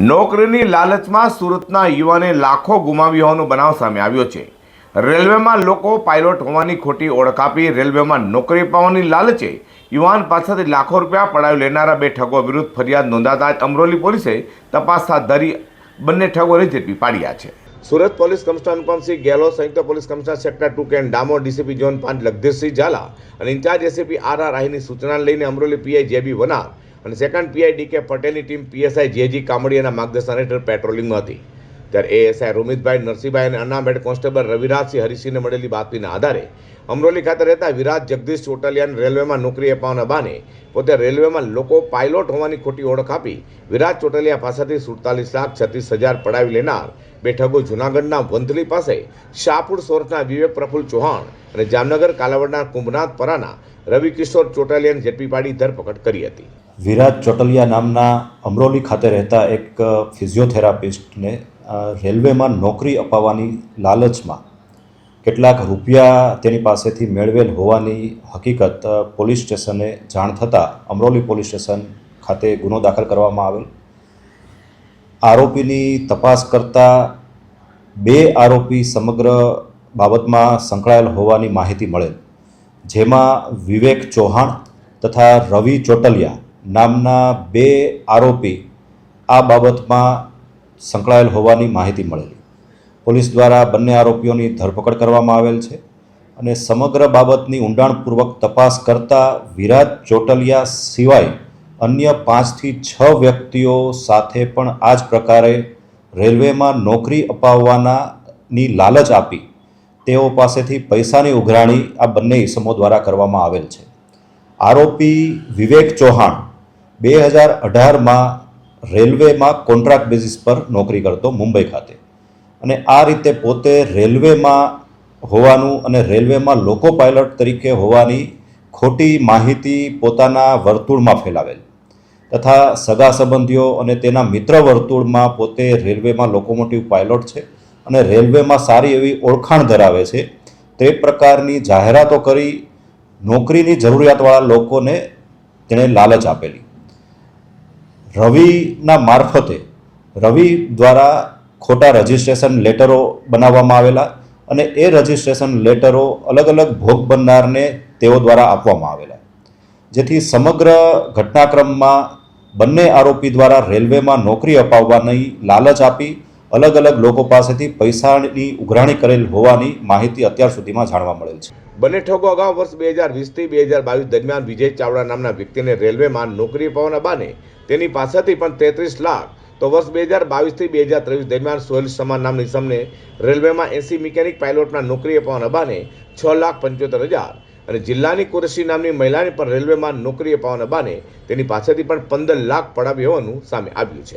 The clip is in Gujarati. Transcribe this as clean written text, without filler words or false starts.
નોકરીની લાલચમાં સુરતના યુવાને લાખો ગુમાવી હોવાનો બનાવ સામે આવ્યો છે। રેલવેમાં લોકો પાયલોટ હોવાની ખોટી ઓળખ આપી રેલવેમાં નોકરી પાવાની લાલચે યુવાન પાસેથી લાખો રૂપિયા પડાવી લેનારા બે ઠગો વિરુદ્ધ ફરિયાદ નોંધાતા જ અમરોલી પોલીસે તપાસ હાથ ધરી બંને ઠગોને ઝડપી પાડ્યા છે। સુરત પોલીસ કમિશનર અનુપમસિંહ ગેહલોત, સંયુક્ત police commissioner sector 2 Ken Damor, DCP zone 5 Lagdhirsinh Zala અને ઇન્ચાર્જ એસીપી આર આહીની સૂચનાને લઈને અમરોલી પીઆઈ જેબી વનાર અને સેકન્ડ પીઆઈ ડીકે પટેલની ટીમ પીએસઆઈ જેજી કામડિયાના માર્ગદર્શન હેઠળ પેટ્રોલિંગમાં હતી। ત્યારે એએસઆઈ રોમિતભાઈ નરસિંહભાઈ અને અનામ હેડ કોન્સ્ટેબલ રવિરાજસિંહ હરિસિંહને મળેલી બાતમીના આધારે અમરોલી ખાતે રહેતા વિરાજ જગદીશ ચોટલિયાને રેલવેમાં નોકરી અપાવવાના બહાને પોતે રેલવેમાં લોકો પાયલોટ હોવાની ખોટી ઓળખ આપી વિરાજ ચોટલિયા પાસેથી 47,36,000 પડાવી લેનાર બે ઠગો જૂનાગઢના વંથલી પાસે શાહપુર સોરઠના વિવેક પ્રફુલ્લ ચૌહાણ અને જામનગર કાલાવડના કુંભનાથ પરાના રવિ કિશોર ચોટલિયાને ઝડપી પાડી ધરપકડ કરી હતી। વિરાજ ચોટલિયા નામના અમરોલી ખાતે રહેતા એક ફિઝિયોથેરાપિસ્ટને રેલવેમાં નોકરી અપાવવાની લાલચમાં કેટલાક રૂપિયા તેની પાસેથી મેળવેલ હોવાની હકીકત પોલીસ સ્ટેશને જાણ થતાં અમરોલી પોલીસ સ્ટેશન ખાતે ગુનો દાખલ કરવામાં આવેલ। આરોપીની તપાસ કરતા બે આરોપી સમગ્ર બાબતમાં સંકળાયેલ હોવાની માહિતી મળેલ, જેમાં વિવેક ચૌહાણ તથા રવિ ચોટલિયા નામના બે આરોપી આ બાબતમાં સંકળાયેલ હોવાની માહિતી મળેલી। પોલીસ દ્વારા બંને આરોપીઓની ધરપકડ કરવામાં આવેલ છે અને સમગ્ર બાબતની ઊંડાણપૂર્વક તપાસ કરતા વિરાજ ચોટલિયા સિવાય અન્ય 5 થી 6 વ્યક્તિઓ સાથે પણ આ જ પ્રકારે રેલવેમાં નોકરી અપાવવાની લાલચ આપી તેઓ પાસેથી પૈસાની ઉઘરાણી આ બંને ઇસમો દ્વારા કરવામાં આવેલ છે। આરોપી વિવેક ચૌહાણ 2018માં રેલવેમાં કોન્ટ્રાક્ટ બેઝિસ પર નોકરી કરતો મુંબઈ ખાતે, અને આ રીતે પોતે રેલવેમાં હોવાનું અને રેલવેમાં લોકો પાયલટ તરીકે હોવાની ખોટી માહિતી પોતાના વર્તુળમાં ફેલાવેલ તથા સગા સંબંધીઓ અને તેના મિત્ર વર્તુળમાં પોતે રેલવેમાં લોકોમોટિવ પાયલોટ છે અને રેલવેમાં સારી એવી ઓળખાણ ધરાવે છે તે પ્રકારની જાહેરાતો કરી નોકરીની જરૂરિયાતવાળા લોકોને તેણે લાલચ આપેલી। રવિના મારફતે રવિ દ્વારા ખોટા રજિસ્ટ્રેશન લેટરો બનાવવામાં આવેલા અને એ રજિસ્ટ્રેશન લેટરો અલગ અલગ ભોગ બનનારને તેઓ દ્વારા આપવામાં આવેલા, જેથી સમગ્ર ઘટનાક્રમમાં બંને આરોપી દ્વારા રેલવેમાં નોકરી અપાવવાની લાલચ આપી અલગ અલગ લોકો પાસેથી પૈસાની ઉઘરાણી કરેલ હોવાની માહિતી અત્યાર સુધીમાં જાણવા મળેલ છે। બંને ઠગો અગાઉ વર્ષ 2020 થી 2022 દરમિયાન વિજય ચાવડા નામના વ્યક્તિને રેલવેમાં નોકરી અપાવવાના બહાને તેની પાસેથી પણ 33 લાખ, તો વર્ષ 2022 થી 2023 દરમિયાન સોહેલ સમાન નામની ઇસમને રેલવેમાં 80 મિકેનિક પાયલોટમાં નોકરી અપાવવાના બહાને 6,75,000 અને જિલ્લાની કુરેશી નામની મહિલાને પણ રેલવેમાં નોકરી અપાવવાના બહાને તેની પાસેથી પણ 15 લાખ પડાવી હોવાનું સામે આવ્યું છે।